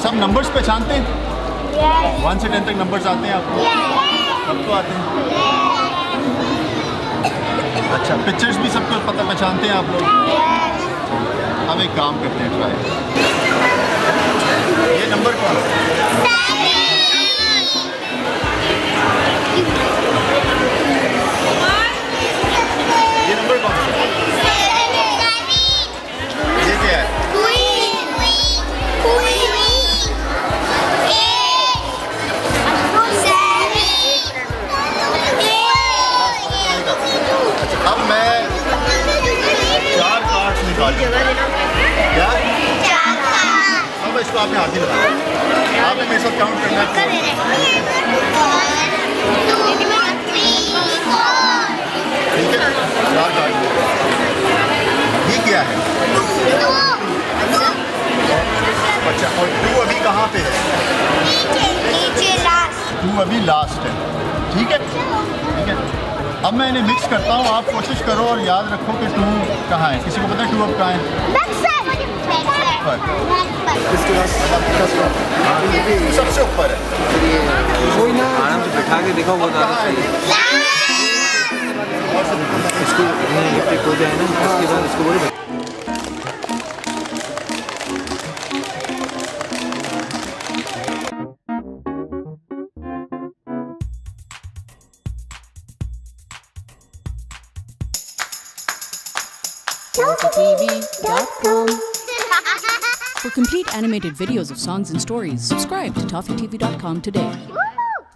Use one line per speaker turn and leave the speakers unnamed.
सब नंबर्स पहचानते हैं? 1 से 10 तक नंबर्स आते हैं आपको? सबको आते हैं? अच्छा, पिक्चर्स भी सबको पता पहचानते हैं आप लोग? अब एक काम करते हैं, ट्राई। ये नंबर कौन सा है? ये नंबर कौन सा है? ये क्या है? अच्छा, अब मैं 4 कार्ड्स निकालूंगा। क्या? अब इसको आपने हाथ ही लगाया। आपने मेरे साथ काउंट करना है। ठीक है, 4 कार्ड। ये क्या है? अच्छा, और 2 अभी कहाँ पे है?
नीचे लास्ट।
2 अभी लास्ट है। ठीक है, ठीक है। अब मैं इन्हें मिक्स करता हूँ, आप कोशिश करो और याद रखो कि 2 कहाँ है। किसी को पता है 2 अब कहाँ है? सबसे ऊपर है।
कोई ना आराम से बैठा के देखो वो ज़्यादा सही है। इसको इलेक्ट्रिक हो जाए ना, उसके बाद इसको बोले
ToffeeTV.com. For complete animated videos of songs and stories, subscribe to ToffeeTV.com today.